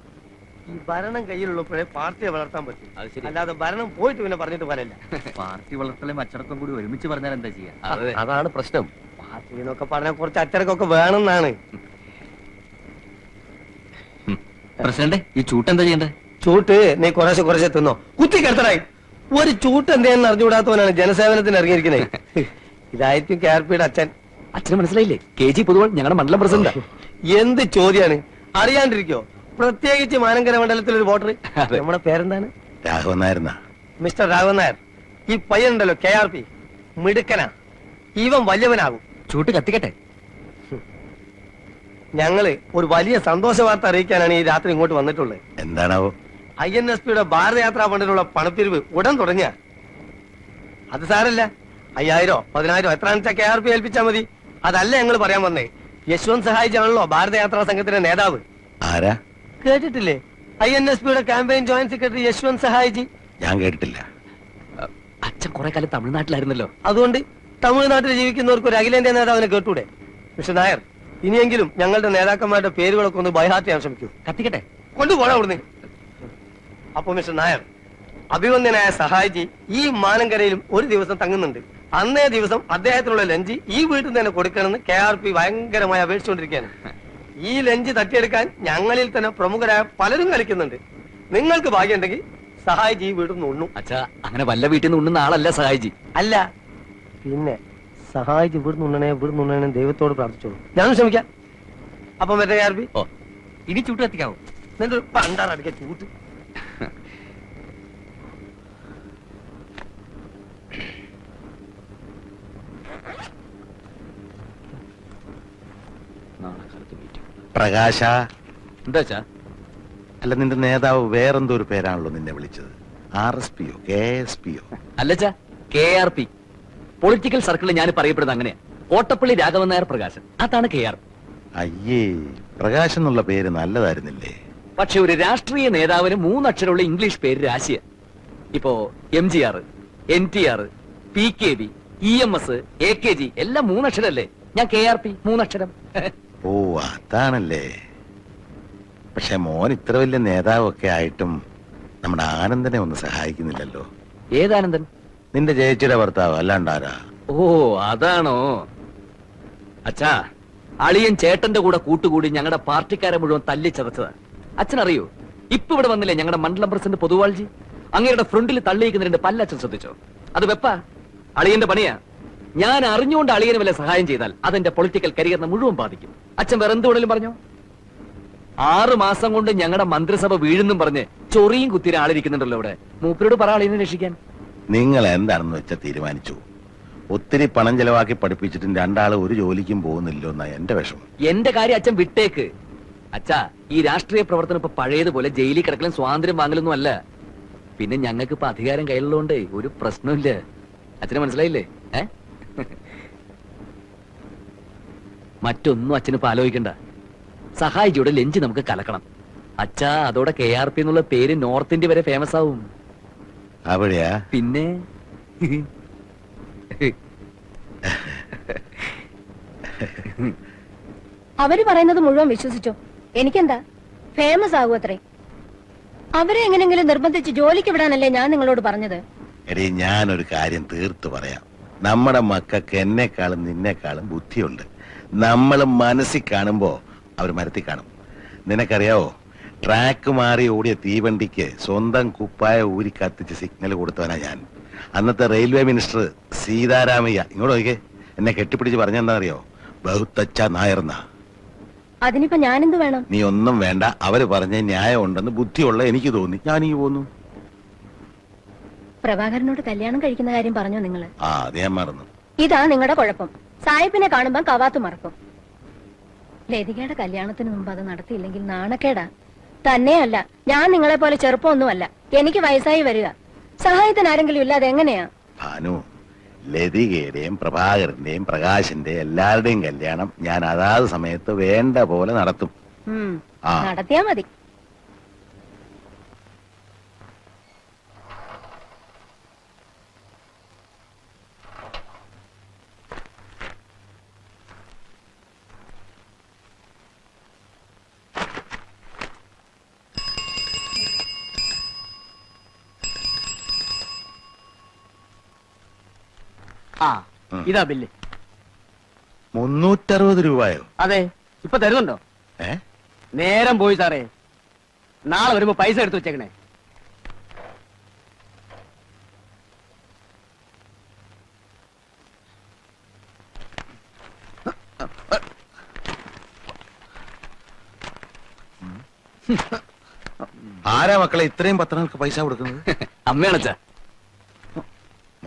Speaker 1: ഈ ഭരണം കയ്യിലുള്ളപ്പോഴേ പാർട്ടിയെ വളർത്താൻ പറ്റും. അല്ലാതെ ഭരണം പോയിട്ട് പിന്നെ പറഞ്ഞിട്ട് പോരല്ല.
Speaker 7: പാർട്ടി വളർത്തലും അച്ചടക്കം കൂടി ഒരുമിച്ച് പറഞ്ഞാൽ എന്താ ചെയ്യാ?
Speaker 1: അതാണ് പ്രശ്നം. പാർട്ടി എന്നൊക്കെ പറഞ്ഞാൽ കുറച്ച് അച്ചടക്കമൊക്കെ വേണമെന്നാണ്.
Speaker 7: പ്രസിഡന്റ്, ഈ ചൂട്ട് എന്താ ചെയ്യണ്ടേ?
Speaker 1: ചൂട്ട് നീ കുറേശ്ശെ തിന്നോ. കുത്തിക്കെടുത്തടായി. ഒരു ചൂട്ട് എന്താണെന്ന് അറിഞ്ഞുകൂടാത്തവനാണ് ജനസേവനത്തിന് ഇറങ്ങിയിരിക്കുന്നത്. ഇതായിരിക്കും KRPയുടെ അച്ഛൻ.
Speaker 4: അച്ഛന് മനസ്സിലായില്ലേ? KG പൊതുവാൾ ഞങ്ങളുടെ മണ്ഡലം പ്രസിഡന്റ്.
Speaker 1: എന്ത് ചോദ്യാണ്? അറിയാണ്ടിരിക്കോ? പ്രത്യേകിച്ച് മാനങ്കര മണ്ഡലത്തിൽ ഒരു വോട്ടർ. നമ്മുടെ പേരെന്താണ്?
Speaker 5: രാഘവൻ നായർ.
Speaker 1: മിസ്റ്റർ രാഘവൻ നായർ. ഈ പയ്യനുണ്ടല്ലോ KRP, മിടുക്കനാ. ഇവൻ വലിയവനാകും.
Speaker 7: ചൂട്ട് കത്തിക്കട്ടെ.
Speaker 1: ഞങ്ങള് ഒരു വലിയ സന്തോഷ വാർത്ത അറിയിക്കാനാണ് ഈ രാത്രി ഇങ്ങോട്ട് വന്നിട്ടുള്ളത്.
Speaker 5: എന്താണാവോ?
Speaker 1: INSPയുടെ ഭാരതയാത്രാ ഫണ്ടിനുള്ള പണപ്പിരിവ് ഉടൻ തുടങ്ങിയ. അത് സാരല്ല, 5000 10,000 എത്രയാണെന്ന് വെച്ചാൽ KRP ഏൽപ്പിച്ചാൽ മതി. അതല്ല ഞങ്ങൾ പറയാൻ വന്നേ. യശ്വന്ത് സഹായിജി ആണല്ലോ ഭാരതയാത്രാ സംഘത്തിന്റെ നേതാവ്.
Speaker 5: ആരാ?
Speaker 1: കേട്ടിട്ടില്ലേ? INSPയുടെ ക്യാമ്പയിൻ ജോയിന്റ് സെക്രട്ടറി യശ്വന്ത് സഹായിജി.
Speaker 5: ഞാൻ കേട്ടിട്ടില്ല.
Speaker 4: അച്ഛൻ കുറെ കാലം തമിഴ്നാട്ടിലായിരുന്നല്ലോ.
Speaker 1: അതുകൊണ്ട് തമിഴ്നാട്ടിൽ ജീവിക്കുന്നവർക്ക് ഒരു അഖിലേന്ത്യാ നേതാവിനെ കേട്ടൂടെ? മിസ്റ്റർ നായർ, ഇനിയെങ്കിലും ഞങ്ങളുടെ നേതാക്കന്മാരുടെ പേരുകളൊക്കെ ഒന്ന് ബൈഹാർട്ട് ചെയ്യാൻ ശ്രമിക്കൂ.
Speaker 7: കത്തിക്കട്ടെ.
Speaker 1: കൊണ്ടുപോകണം അവിടുന്ന്. അപ്പൊ മിസ്റ്റർ നായർ, അഭിവന്ദ്യനായ സഹായിജി ഈ മാനങ്കരയിലും ഒരു ദിവസം തങ്ങുന്നുണ്ട്. അന്നേ ദിവസം അദ്ദേഹത്തിനുള്ള ലഞ്ച് ഈ വീട്ടിൽ തന്നെ കൊടുക്കണമെന്ന് KRP ഭയങ്കരമായി അപേക്ഷിച്ചുകൊണ്ടിരിക്കുകയാണ്. ഈ ലഞ്ച് തട്ടിയെടുക്കാൻ ഞങ്ങളിൽ തന്നെ പ്രമുഖരായ പലരും കളിക്കുന്നുണ്ട്. നിങ്ങൾക്ക് ഭാഗ്യമുണ്ടെങ്കിൽ സഹായിജി ഈ വീട്ടിൽ നിന്ന് ഉണ്ണു.
Speaker 4: അച്ഛാ, അങ്ങനെ വല്ല വീട്ടിൽ നിന്ന് ഉണ്ണുന്ന ആളല്ല സഹായിജി.
Speaker 1: അല്ല പിന്നെ സഹായിച്ച് ഇവിടുന്ന് ദൈവത്തോട് പ്രാർത്ഥിച്ചോളൂ. ഞാനും ശ്രമിക്കാം. അപ്പൊ മറ്റേ KRP
Speaker 7: ഇനി ചൂട്ട് കത്തിക്കാവോ?
Speaker 1: നിന്റെ പണ്ടാറടിക്ക ചൂട്ട്.
Speaker 5: പ്രകാശ.
Speaker 4: എന്താ?
Speaker 5: അല്ല, നിന്റെ നേതാവ് വേറെന്തോ ഒരു പേരാണല്ലോ നിന്നെ വിളിച്ചത്. RSPയോ KSPയോ?
Speaker 4: അല്ലച്ചാ, KRP. പൊളിറ്റിക്കൽ സർക്കിളിൽ ഞാൻ പറയപ്പെടുന്നത് അങ്ങനെയാ. കോട്ടപ്പള്ളി രാഘവൻ നായർ പ്രകാശൻ, അതാണ് KRP.
Speaker 5: അയ്യേ, പ്രകാശ് എന്നുള്ള പേര് നല്ലതായിരുന്നില്ലേ?
Speaker 4: പക്ഷെ ഒരു രാഷ്ട്രീയ നേതാവിന് 3 അക്ഷരമുള്ള ഇംഗ്ലീഷ് പേര് രാശിയ. ഇപ്പോ MGR, NTR, PKB, EMS, AKG എല്ലാം 3 അക്ഷരല്ലേ? ഞാൻ KRP 3 അക്ഷരം.
Speaker 5: ഓ അതാണല്ലേ. പക്ഷെ മോൻ ഇത്ര വലിയ നേതാവൊക്കെ ആയിട്ടും നമ്മുടെ ആനന്ദനെ ഒന്ന് സഹായിക്കുന്നില്ലല്ലോ.
Speaker 4: ഏതാനന്ദൻ?
Speaker 5: നിന്റെ ചേച്ചിയുടെ ഭർത്താവ്, അല്ലാണ്ടാരാ?
Speaker 4: ഓ അതാണോ? അച്ഛാ, അളിയൻ ചേട്ടന്റെ കൂടെ കൂട്ടുകൂടി ഞങ്ങളുടെ പാർട്ടിക്കാരെ മുഴുവൻ തല്ലിച്ചതച്ചതാ. അച്ഛനറിയോ, ഇപ്പൊ ഇവിടെ വന്നില്ലേ ഞങ്ങളുടെ മണ്ഡലം പ്രസിഡന്റ് പൊതുവാൾജി? അങ്ങയുടെ ഫ്രണ്ടിൽ തള്ളിയിരിക്കുന്ന 2 പല്ലച്ഛൻ ശ്രദ്ധിച്ചോ? അത് വെപ്പാ, അളിയന്റെ പണിയാ. ഞാൻ അറിഞ്ഞുകൊണ്ട് അളിയന് വല്ല സഹായം ചെയ്താൽ അതെന്റെ പൊളിറ്റിക്കൽ കരിയറിനെ മുഴുവൻ ബാധിക്കും. അച്ഛൻ വേറെ എന്തുകൊണ്ടെങ്കിലും പറഞ്ഞോ? 6 മാസം കൊണ്ട് ഞങ്ങളുടെ മന്ത്രിസഭ വീഴുന്നും പറഞ്ഞ് ചൊറിയും കുത്തിരി ആളിരിക്കുന്നുണ്ടല്ലോ ഇവിടെ. മൂപ്പരോട് പറ അളിയനെ രക്ഷിക്കാൻ.
Speaker 5: നിങ്ങൾ എന്താണെന്ന് വെച്ചാൽ തീരുമാനിച്ചു. ഒത്തിരി പണം ചെലവാക്കി പഠിപ്പിച്ചിട്ടും 2 ആള് ഒരു ജോലിക്കും പോകുന്നില്ലോ എന്നാ എന്റെ വിഷമം.
Speaker 4: എന്റെ കാര്യം അച്ഛൻ വിട്ടേക്ക്. അച്ഛാ, ഈ രാഷ്ട്രീയ പ്രവർത്തനം ഇപ്പൊ പഴയതുപോലെ ജയിലിൽ കിടക്കലും സ്വാതന്ത്ര്യം വാങ്ങലൊന്നും അല്ല. പിന്നെ ഞങ്ങൾക്ക് ഇപ്പൊ അധികാരം കയ്യിലുള്ളതുകൊണ്ട് ഒരു പ്രശ്നമില്ല. അച്ഛന് മനസ്സിലായില്ലേ? മറ്റൊന്നും അച്ഛനിപ്പോ ആലോചിക്കണ്ട. സഹായിച്ചൂടെ ലഞ്ച് നമുക്ക് കലക്കണം. അച്ഛാ, അതോടെ KRP എന്നുള്ള പേര് നോർത്ത് ഇന്ത്യ വരെ ഫേമസ് ആവും.
Speaker 5: അവിടെയാ?
Speaker 4: പിന്നെ
Speaker 6: അവര് പറയുന്നത് മുഴുവൻ വിശ്വസിച്ചോ? എനിക്കെന്താ, ഫേമസ് ആകും അത്രേ. അവരെ എങ്ങനെങ്കിലും നിർബന്ധിച്ച് ജോലിക്ക് വിടാനല്ലേ ഞാൻ നിങ്ങളോട് പറഞ്ഞത്.
Speaker 5: എടീ, ഞാനൊരു കാര്യം തീർത്തു പറയാം. നമ്മുടെ മക്കൾക്ക് എന്നെക്കാളും നിന്നെക്കാളും ബുദ്ധിയുണ്ട്. നമ്മൾ മനസ്സിൽ കാണുമ്പോ അവർ മരത്തിൽ കാണും. നിനക്കറിയാവോ, ട്രാക്ക് മാറി ഓടിയ തീവണ്ടിക്ക് സ്വന്തം കുപ്പായ ഊരി കത്തിച്ച് സിഗ്നൽ കൊടുത്തവനാ ഞാൻ. അന്നത്തെ റെയിൽവേ മിനിസ്റ്റർ സീതാരാമയ്യ ഇങ്ങോട്ട് നോക്കിയേ, എന്നെ കെട്ടിപ്പിടിച്ച് പറഞ്ഞെന്താണെന്നറിയോ? ബഹുത്തച്ച നായർന്ന.
Speaker 6: അതിനിപ്പോ ഞാനെന്ത് വേണം?
Speaker 5: നീ ഒന്നും വേണ്ട. അവര് പറഞ്ഞ ന്യായം ഉണ്ടെന്ന് ബുദ്ധിയുള്ള എനിക്ക് തോന്നി, ഞാൻ ഈ പോന്നു.
Speaker 6: പ്രഭാകരനോട് കല്യാണം കഴിക്കുന്ന കാര്യം പറഞ്ഞോ നിങ്ങള്?
Speaker 5: അത് ഞാൻ മറന്നു.
Speaker 6: ഇതാ നിങ്ങളുടെ കുഴപ്പം. സായിപ്പിനെ കാണുമ്പോ കവാത്ത് മറക്കും. ലതികയുടെ കല്യാണത്തിന് മുമ്പ് അത് നടത്തിയില്ലെങ്കിൽ നാണക്കേടാ. തന്നെയല്ല, ഞാൻ നിങ്ങളെ പോലെ ചെറുപ്പമൊന്നുമല്ല. എനിക്ക് വയസ്സായി വരിക. സഹായത്തിന് ആരെങ്കിലും ഇല്ലാതെ എങ്ങനെയാ?
Speaker 5: ഭാനു, ലതികയുടെയും പ്രഭാകരന്റെയും പ്രകാശിന്റെയും എല്ലാവരുടെയും കല്യാണം ഞാൻ അതാത് സമയത്ത് വേണ്ട പോലെ നടത്തും.
Speaker 6: നടത്തിയാ മതി.
Speaker 3: ഇതാ ബില്ല്.
Speaker 5: 360 രൂപയോ?
Speaker 3: അതെ, ഇപ്പൊ തരുന്നുണ്ടോ? നേരം പോയി സാറേ. നാളെ വരുമ്പോ പൈസ എടുത്തു വെച്ചേക്കണേ.
Speaker 5: ആരാ മക്കളെ ഇത്രയും പത്രങ്ങൾക്ക് പൈസ കൊടുക്കുന്നത്?
Speaker 4: അമ്മയാണച്ചാ.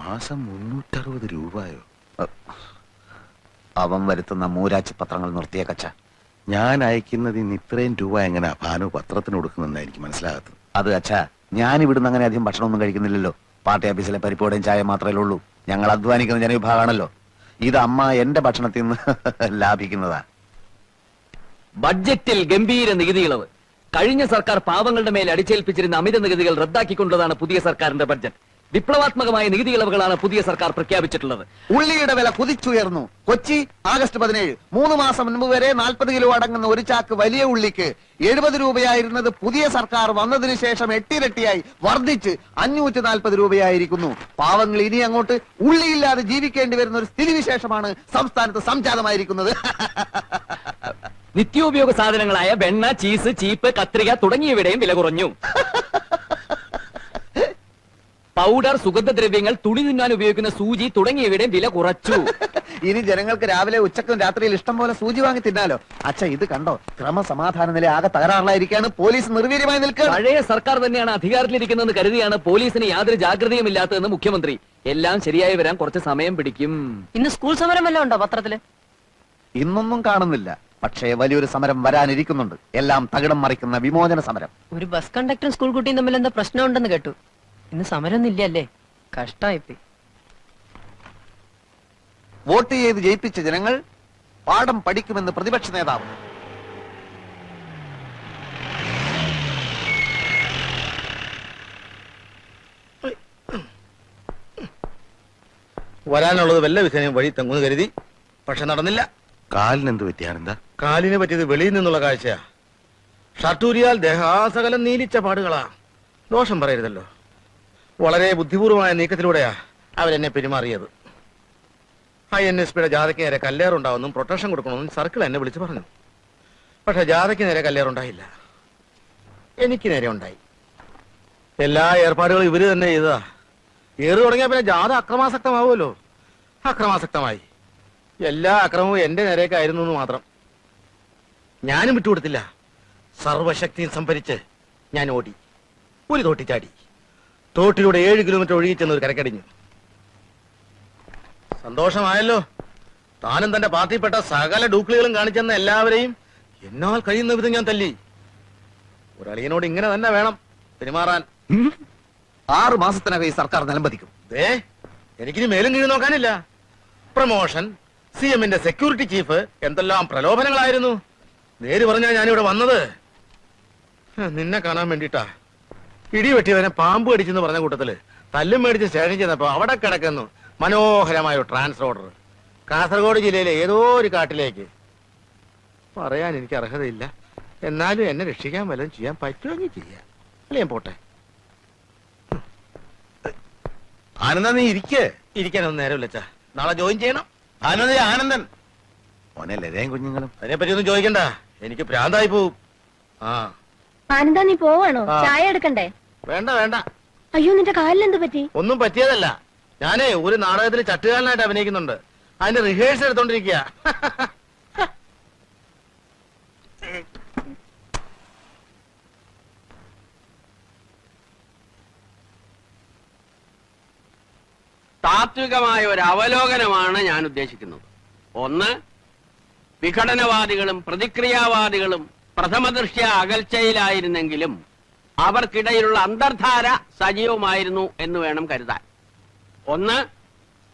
Speaker 5: മാസം 360 രൂപയോ?
Speaker 2: അവൻ വരുത്തുന്ന മൂരാച്ചി പത്രങ്ങൾ നിർത്തിയേക്കച്ച.
Speaker 5: ഞാൻ അയക്കുന്നത് ഇന്ന് ഇത്രയും രൂപ എങ്ങനെയാ ഭാനു പത്രത്തിന് കൊടുക്കുന്നെന്ന് എനിക്ക് മനസ്സിലാകത്തത്.
Speaker 2: അത് അച്ഛാ, ഞാൻ ഇവിടുന്ന് അങ്ങനെ അധികം ഭക്ഷണമൊന്നും കഴിക്കുന്നില്ലല്ലോ. പാർട്ടി ഓഫീസിലെ പരിപ്പോടെയും ചായ മാത്രമേ ഉള്ളൂ. ഞങ്ങൾ അധ്വാനിക്കുന്ന ജനവിഭാഗമാണല്ലോ. ഇത് അമ്മ എന്റെ ഭക്ഷണത്തിൽ നിന്ന് ലാഭിക്കുന്നതാ.
Speaker 4: ബഡ്ജറ്റിൽ ഗംഭീര നികുതി ഇളവ്. കഴിഞ്ഞ സർക്കാർ പാവങ്ങളുടെ മേൽ അടിച്ചേൽപ്പിച്ചിരുന്ന അമിത നികുതികൾ റദ്ദാക്കിക്കൊണ്ടതാണ് പുതിയ സർക്കാരിന്റെ ബഡ്ജറ്റ്. വിപ്ലവാത്മകമായ നികുതി ഇളവുകളാണ് പുതിയ സർക്കാർ പ്രഖ്യാപിച്ചിട്ടുള്ളത്.
Speaker 2: ഉള്ളിയുടെ വില കുതിച്ചുയർന്നു. കൊച്ചി ആഗസ്റ്റ് 17. 3 മാസം മുൻപ് വരെ 40 കിലോ അടങ്ങുന്ന ഒരു ചാക്ക് വലിയ ഉള്ളിക്ക് 70 രൂപയായിരുന്നത് പുതിയ സർക്കാർ വന്നതിന് ശേഷം 8 ഇരട്ടിയായി വർദ്ധിച്ച് 540 രൂപയായിരിക്കുന്നു. പാവങ്ങൾ ഇനി അങ്ങോട്ട് ഉള്ളിയില്ലാതെ ജീവിക്കേണ്ടി വരുന്ന ഒരു സ്ഥിതിവിശേഷമാണ് സംസ്ഥാനത്ത് സംജാതമായിരിക്കുന്നത്.
Speaker 4: നിത്യോപയോഗ സാധനങ്ങളായ വെണ്ണ, ചീസ്, ചീപ്പ്, കത്രിക തുടങ്ങിയവയുടെയും വില കുറഞ്ഞു. പൗഡർ, സുഗന്ധദ്രവ്യങ്ങൾ, തുണി തിന്നാൻ ഉപയോഗിക്കുന്ന സൂചി തുടങ്ങിയവയുടെയും വില കുറച്ചു.
Speaker 2: ഇനി ജനങ്ങൾക്ക് രാവിലെ ഉച്ചക്കും രാത്രിയിൽ ഇഷ്ടം പോലെ സൂചി വാങ്ങി തിന്നാലോ. അച്ഛ, ഇത് കണ്ടോ? ക്രമസമാധാന നില ആകെ തകരാറിലായിരിക്കാണ്. പോലീസ് നിർവീര്യമായി നിൽക്കുക.
Speaker 4: പഴയ സർക്കാർ തന്നെയാണ് അധികാരത്തിലിരിക്കുന്നതെന്ന് കരുതിയാണ് പോലീസിന് യാതൊരു ജാഗ്രതയും ഇല്ലാത്തതെന്ന് മുഖ്യമന്ത്രി. എല്ലാം ശരിയായി വരാൻ കുറച്ച് സമയം പിടിക്കും.
Speaker 9: ഇന്ന് സ്കൂൾ സമരം വല്ലതും ഉണ്ടോ പത്രത്തില്?
Speaker 2: ഇന്നൊന്നും കാണുന്നില്ല. പക്ഷേ വലിയൊരു സമരം വരാനിരിക്കുന്നുണ്ട്. എല്ലാം തകിടം മറിക്കുന്ന വിമോചന സമരം.
Speaker 9: ഒരു ബസ് കണ്ടക്ടറും സ്കൂൾ കുട്ടിയും തമ്മിൽ എന്താ പ്രശ്നമുണ്ടെന്ന് കേട്ടു. ഇന്ന് സമരമൊന്നും ഇല്ലല്ലേ? കഷ്ടായിപ്പോയി.
Speaker 2: വോട്ട് ചെയ്ത് ജയിപ്പിച്ച ജനങ്ങൾ പാഠം പഠിക്കുമെന്ന് പ്രതിപക്ഷ നേതാവ്.
Speaker 11: വരാനുള്ളത് വല്ല വിധേനയും വഴി തങ്ങുന്നു കരുതി പക്ഷെ നടന്നില്ല.
Speaker 5: കാലിന് എന്ത് പറ്റിയാണെന്താ?
Speaker 11: കാലിന് പറ്റിയത് വെളിയിൽ നിന്നുള്ള കാഴ്ചയാ. ഷർട്ടൂരിയാൽ ദേഹാസകലം നീലിച്ച പാടുകളാ. ദോഷം പറയരുതല്ലോ. വളരെ ബുദ്ധിപൂർവമായ നീക്കത്തിലൂടെയാ അവരെന്നെ പെരുമാറിയത്. INSPയുടെ ജാഥയ്ക്ക് നേരെ കല്ലേറുണ്ടാവുന്നും പ്രൊട്ടക്ഷൻ കൊടുക്കണമെന്നും സർക്കിൾ എന്നെ വിളിച്ചു പറഞ്ഞു. പക്ഷെ ജാഥയ്ക്ക് നേരെ കല്ലേറുണ്ടായില്ല, എനിക്ക് നേരെ ഉണ്ടായി. എല്ലാ ഏർപ്പാടുകളും ഇവര് തന്നെ ചെയ്തതാ. ഏറ് തുടങ്ങിയ പിന്നെ ജാഥ അക്രമാസക്തമാവുമല്ലോ. അക്രമാസക്തമായി. എല്ലാ അക്രമവും എന്റെ നേരേക്കായിരുന്നു എന്ന് മാത്രം. ഞാനും വിട്ടുകൊടുത്തില്ല. സർവശക്തിയും സംഭരിച്ച് ഞാൻ ഓടി. ഒരു തോട്ടി ചാടി. തോട്ടിലൂടെ 7 കിലോമീറ്റർ ഒഴുകിച്ചെന്ന് ഒരു കരക്കടിഞ്ഞു. സന്തോഷമായല്ലോ. താനും തന്റെ പാർട്ടിയിൽപ്പെട്ട സകല ഡൂക്ലികളും കാണിച്ചെന്ന എല്ലാവരെയും എന്നാൽ കഴിയുന്ന വിധം ഞാൻ തല്ലി. ഒരളിയനോട് ഇങ്ങനെ തന്നെ വേണം പെരുമാറാൻ.
Speaker 2: 6 മാസത്തിനകം ഈ സർക്കാർ നിലംപതിക്കും.
Speaker 11: എനിക്കിനി മേലും കീഴ് നോക്കാനില്ല. പ്രമോഷൻ, CMന്റെ സെക്യൂരിറ്റി ചീഫ്, എന്തെല്ലാം പ്രലോഭനങ്ങളായിരുന്നു. നേര് പറഞ്ഞാൽ ഞാനിവിടെ വന്നത് നിന്നെ കാണാൻ വേണ്ടിട്ടാ. ഇടിവെട്ടിയവനെ പാമ്പ് കടിച്ചെന്ന് പറഞ്ഞ കൂട്ടത്തില് തല്ലും മേടിച്ച് സ്റ്റേഷൻ ചെന്നപ്പോ അവിടെ കിടക്കുന്നു മനോഹരമായ ഒരു ട്രാൻസ്ഫർ ഓർഡർ. കാസർഗോഡ് ജില്ലയിലെ ഏതോ ഒരു കാട്ടിലേക്ക്. പറയാൻ എനിക്ക് അർഹതയില്ല. എന്നാലും എന്നെ രക്ഷിക്കാൻ വല്ലതും ചെയ്യാൻ പറ്റുമെങ്കിൽ ചെയ്യാം. അല്ലേ ഞാൻ പോട്ടെ.
Speaker 5: ആനന്ദ, നീ
Speaker 11: ഇരിക്കാനൊന്നും നേരമില്ല അച്ഛാ. നാളെ ജോയിൻ ചെയ്യണം.
Speaker 5: ആനന്ദൻ മോനെ ലതയും കുഞ്ഞുങ്ങളും.
Speaker 11: അതിനെപ്പറ്റി ഒന്നും ചോദിക്കണ്ട, എനിക്ക് ഭ്രാന്തായി പോവും.
Speaker 6: ആനന്ദ, നീ പോവാണോ? ചായ എടുക്കണ്ടേ?
Speaker 11: വേണ്ട വേണ്ട.
Speaker 6: അയ്യോ, നിന്റെ കാലിലെന്ത് പറ്റി?
Speaker 11: ഒന്നും പറ്റിയതല്ല. ഞാനേ ഒരു നാടകത്തിൽ ചട്ടുകാരനായിട്ട് അഭിനയിക്കുന്നുണ്ട്. അതിന്റെ റിഹേഴ്സൽ എടുത്തോണ്ടിരിക്കുക.
Speaker 12: താത്വികമായ ഒരു അവലോകനമാണ് ഞാൻ ഉദ്ദേശിക്കുന്നത്. ഒന്ന്, വിഘടനവാദികളും പ്രതിക്രിയാവാദികളും പ്രഥമദൃഷ്ട്യാ അകൽച്ചയിലായിരുന്നെങ്കിലും അവർക്കിടയിലുള്ള അന്തർധാര സജീവമായിരുന്നു എന്ന് വേണം കരുതാൻ. ഒന്ന്,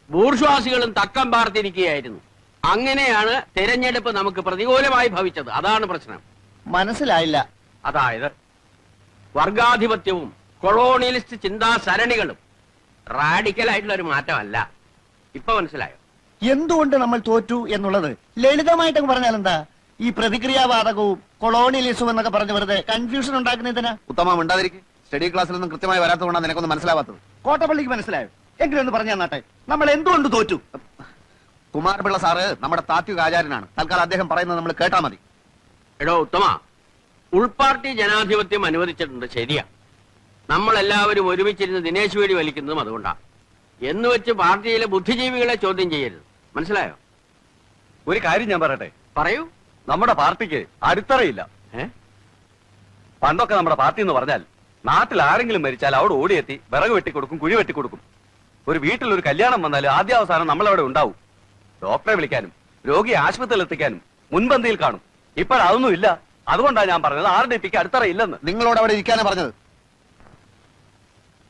Speaker 12: ബൂർഷ്വാസികളും തക്കം പാർത്തിരിക്കുകയായിരുന്നു. അങ്ങനെയാണ് തെരഞ്ഞെടുപ്പ് നമുക്ക് പ്രതികൂലമായി ഭവിച്ചത്. അതാണ് പ്രശ്നം.
Speaker 3: മനസ്സിലായില്ല.
Speaker 12: അതായത് വർഗാധിപത്യവും കൊളോണിയലിസ്റ്റ് ചിന്താ സരണികളും റാഡിക്കലായിട്ടുള്ള ഒരു മാറ്റമല്ല. ഇപ്പൊ മനസ്സിലായോ
Speaker 3: എന്തുകൊണ്ട് നമ്മൾ തോറ്റു എന്നുള്ളത്? ലളിതമായിട്ട് പറഞ്ഞാൽ എന്താ? ഈ പ്രതിക്രിയാവാദകവും കൊളോണിയലിസവും എന്നൊക്കെ പറഞ്ഞ് വെറുതെ കൺഫ്യൂഷൻ ഉണ്ടാക്കുന്നതിനാ.
Speaker 2: ഉത്തമ ഉണ്ടാതിരിക്കും. സ്റ്റഡി ക്ലാസ്സിലൊന്നും കൃത്യമായി വരാത്തതുകൊണ്ടാണ് നിനക്കൊന്നും മനസ്സിലാവാത്തത്.
Speaker 3: കോട്ടപ്പള്ളിക്ക് മനസ്സിലായോ? എങ്കിലും ഒന്ന് പറഞ്ഞു തന്നാട്ടെ, നമ്മൾ എന്തുകൊണ്ട് തോറ്റു?
Speaker 2: കുമാരപിള്ള സാറ് നമ്മുടെ താത്വിക ആചാര്യനാണ്. തൽക്കാലം അദ്ദേഹം പറയുന്നത് നമ്മൾ കേട്ടാ മതി.
Speaker 12: എടോ ഉത്തമ, ഉൾപാർട്ടി ജനാധിപത്യം അനുവദിച്ചിട്ടുണ്ട്, ശരിയാ. നമ്മളെല്ലാവരും ഒരുമിച്ചിരുന്ന് ദിനേശ് വേടി വലിക്കുന്നതും അതുകൊണ്ടാണ്. എന്ന് വെച്ച് പാർട്ടിയിലെ ബുദ്ധിജീവികളെ ചോദ്യം ചെയ്യരുത്. മനസ്സിലായോ?
Speaker 13: ഒരു കാര്യം ഞാൻ പറയട്ടെ.
Speaker 12: പറയൂ.
Speaker 13: നമ്മുടെ പാർട്ടിക്ക് അടിത്തറയില്ല. പണ്ടൊക്കെ നമ്മുടെ പാർട്ടി എന്ന് പറഞ്ഞാൽ നാട്ടിൽ ആരെങ്കിലും മരിച്ചാൽ അവിടെ ഓടിയെത്തി വിറക് വെട്ടിക്കൊടുക്കും, കുഴി വെട്ടിക്കൊടുക്കും. ഒരു വീട്ടിൽ ഒരു കല്യാണം വന്നാൽ ആദ്യാവസാനം നമ്മളവിടെ ഉണ്ടാവും. ഡോക്ടറെ വിളിക്കാനും രോഗിയെ ആശുപത്രിയിൽ എത്തിക്കാനും മുൻപന്തിയിൽ കാണും. ഇപ്പോഴതൊന്നും ഇല്ല. അതുകൊണ്ടാണ് ഞാൻ പറഞ്ഞത് RDPക്ക് അടിത്തറയില്ലെന്ന്.
Speaker 2: നിങ്ങളോട് അവിടെ ഇരിക്കാനാ പറഞ്ഞത്.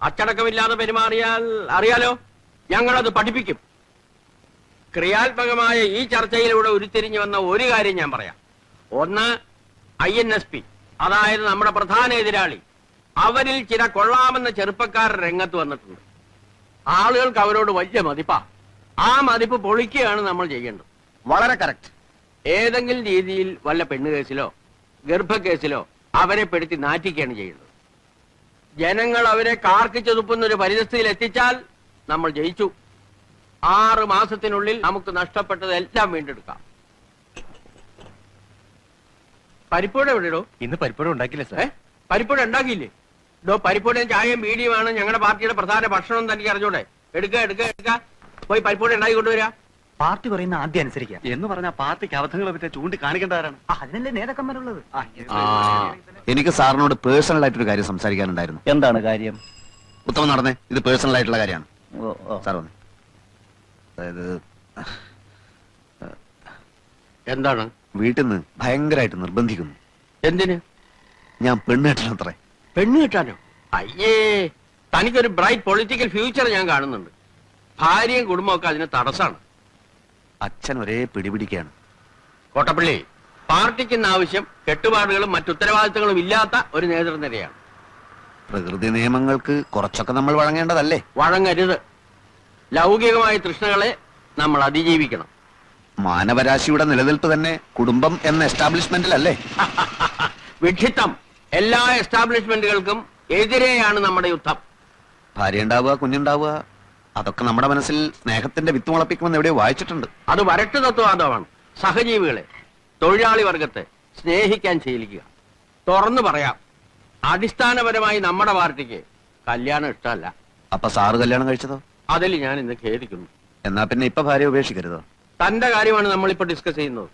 Speaker 12: അച്ചടക്കമില്ലാതെ പെരുമാറിയാൽ അറിയാലോ, ഞങ്ങളത് പഠിപ്പിക്കും. ക്രിയാത്മകമായ ഈ ചർച്ചയിലൂടെ ഉരുത്തിരിഞ്ഞു വന്ന ഒരു കാര്യം ഞാൻ പറയാം. ഒന്ന്, INSP, അതായത് നമ്മുടെ പ്രധാന എതിരാളി. അവരിൽ ചില കൊള്ളാമെന്ന ചെറുപ്പക്കാർ രംഗത്ത് വന്നിട്ടുണ്ട്. ആളുകൾക്ക് അവരോട് വലിയ മതിപ്പാ. ആ മതിപ്പ് പൊളിക്കുകയാണ് നമ്മൾ ചെയ്യേണ്ടത്.
Speaker 2: വളരെ കറക്റ്റ്.
Speaker 12: ഏതെങ്കിലും രീതിയിൽ വല്ല പെണ്ണുകേസിലോ ഗർഭക്കേസിലോ അവരെ പെടുത്തി നാറ്റിക്കുകയാണ് ചെയ്യുന്നത്. ജനങ്ങൾ അവരെ കാർക്കിച്ചൊതുപ്പുന്നൊരു പരിതസ്ഥിതിയിൽ എത്തിച്ചാൽ നമ്മൾ ജയിച്ചു. 6 മാസത്തിനുള്ളിൽ നമുക്ക് നഷ്ടപ്പെട്ടത് എല്ലാം വീണ്ടെടുക്കാം. പരിപ്പൂട എവിടെയോ?
Speaker 13: ഇന്ന് പരിപ്പൂട ഉണ്ടാക്കില്ല സാർ.
Speaker 12: പരിപ്പൂട ഉണ്ടാക്കിയില്ലേ? പരിപ്പൂടയും ചായയും ബീഡിയുമാണ് ഞങ്ങളുടെ പാർട്ടിയുടെ പ്രധാന ഭക്ഷണം. തനിക്ക് അറിഞ്ഞൂടെ? എടുക്ക പോയി പരിപ്പൂട ഉണ്ടാക്കി കൊണ്ടുവരാ.
Speaker 13: പാർട്ടി പറയുന്ന ആദ്യം അനുസരിക്കാം എന്ന് പറഞ്ഞാൽ പാർട്ടിക്ക് അബദ്ധങ്ങളെ പറ്റി ചൂണ്ടിക്കാണിക്കേണ്ടവരാണ്. അതിനല്ലേ നേതാക്കന്മാരുള്ളത്.
Speaker 2: എനിക്ക് സാറിനോട് പേഴ്സണൽ ആയിട്ടൊരു കാര്യം സംസാരിക്കാനുണ്ടായിരുന്നു.
Speaker 3: എന്താണ് കാര്യം?
Speaker 2: ഉത്തമം നടന്നേ, ഇത് പേഴ്സണൽ ആയിട്ടുള്ള കാര്യമാണ്. സാർ വന്നേ. അതായത്
Speaker 12: എന്താണ്?
Speaker 2: വീട്ടിൽ നിന്ന് ഭയങ്കരമായിട്ട് നിർബന്ധിക്കുന്നു.
Speaker 12: എന്തിന്?
Speaker 2: ഞാൻ പെണ്ണ് കെട്ടണത്രേ.
Speaker 12: പെണ്ണ് കിട്ടാനോ? അയ്യേ, തനിക്കൊരു ബ്രൈറ്റ് പൊളിറ്റിക്കൽ ഫ്യൂച്ചർ ഞാൻ കാണുന്നുണ്ട്. ഭാര്യയും കുടുംബമൊക്കെ അതിന് തടസ്സാണ്.
Speaker 2: അച്ഛൻ ഒരേ പിടിപിടിക്കാണ്.
Speaker 12: കോട്ടപ്പള്ളി, പാർട്ടിക്കുന്ന ആവശ്യം കെട്ടുപാടുകളും മറ്റുത്തരവാദിത്തങ്ങളും ഇല്ലാത്ത ഒരു നേതൃനിരയാണ്.
Speaker 2: പ്രകൃതി നിയമങ്ങൾക്ക് കുറച്ചൊക്കെ നമ്മൾ വഴങ്ങേണ്ടതല്ലേ?
Speaker 12: വഴങ്ങരുത്. ലൗകികമായ തൃഷ്ണകളെ നമ്മൾ അതിജീവിക്കണം.
Speaker 2: മാനവരാശിയുടെ നിലനിൽപ്പ് തന്നെ കുടുംബം എന്ന എസ്റ്റാബ്ലിഷ്മെന്റിലല്ലേ?
Speaker 12: വിഡ്ഢിത്തം. എല്ലാ എസ്റ്റാബ്ലിഷ്മെന്റുകൾക്കും എതിരെയാണ് നമ്മുടെ യുദ്ധം.
Speaker 2: ഭാര്യ ഉണ്ടാവുക, കുഞ്ഞുണ്ടാവുക, അതൊക്കെ നമ്മുടെ മനസ്സിൽ സ്നേഹത്തിന്റെ വിത്ത് മുളപ്പിക്കുമെന്ന് എവിടെയോ വായിച്ചിട്ടുണ്ട്.
Speaker 12: അത് വരട്ട് തത്വവാദമാണ്. സഹജീവികളെ, തൊഴിലാളി വർഗത്തെ സ്നേഹിക്കാൻ ശീലിക്കുക. തുറന്നു പറയാം, അടിസ്ഥാനപരമായി നമ്മുടെ പാർട്ടിക്ക് കല്യാണം ഇഷ്ടമല്ല.
Speaker 2: അപ്പൊ സാറ് കല്യാണം കഴിച്ചതോ?
Speaker 12: അതിൽ ഞാൻ ഇന്ന് ഖേദിക്കുന്നു.
Speaker 2: എന്നാ പിന്നെ ഇപ്പൊ ഭാര്യ ഉപേക്ഷിക്കരുതോ?
Speaker 12: തന്റെ കാര്യമാണ് നമ്മളിപ്പോ ഡിസ്കസ് ചെയ്യുന്നത്.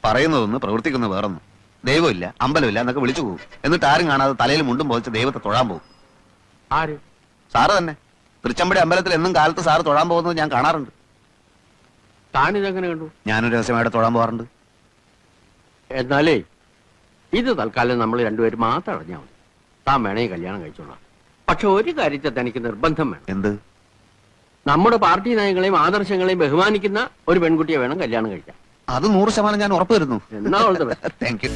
Speaker 2: പറയുന്നതൊന്ന് പ്രവർത്തിക്കുന്നത് വേറൊന്നും. ദൈവമില്ല, അമ്പലമില്ല എന്നൊക്കെ വിളിച്ചു പോകും. എന്നിട്ട് ആരും കാണാതെ തലയിൽ മുണ്ടും പോയിച്ച് ദൈവത്തെ തൊഴാൻ പോകും.
Speaker 12: ആര്?
Speaker 2: സാറ് തന്നെ. തൃച്ചമ്പടി അമ്പലത്തിൽ എന്നും കാലത്ത് സാറ് തൊഴാൻ പോകുന്നത് ഞാൻ കാണാറുണ്ട്.
Speaker 12: താനിതെങ്ങനെ കണ്ടു?
Speaker 2: ഞാനൊരു രഹസ്യമായിട്ട് തൊഴാൻ പോകാറുണ്ട്.
Speaker 12: എന്നാലേ ഇത് തൽക്കാലം നമ്മൾ രണ്ടുപേരും മാത്രം അറിഞ്ഞാൽ മതി. താൻ വേണേ കല്യാണം കഴിച്ചോളാം. പക്ഷെ ഒരു കാര്യത്തെ തനിക്ക് നിർബന്ധം വേണം.
Speaker 2: എന്ത്?
Speaker 12: നമ്മുടെ പാർട്ടി നയങ്ങളെയും ആദർശങ്ങളെയും ബഹുമാനിക്കുന്ന ഒരു പെൺകുട്ടിയെ വേണം കല്യാണം കഴിക്കാൻ.
Speaker 2: അത് 100% ഞാൻ ഉറപ്പുവരുന്നു.
Speaker 12: എന്നാ
Speaker 2: താങ്ക് യു.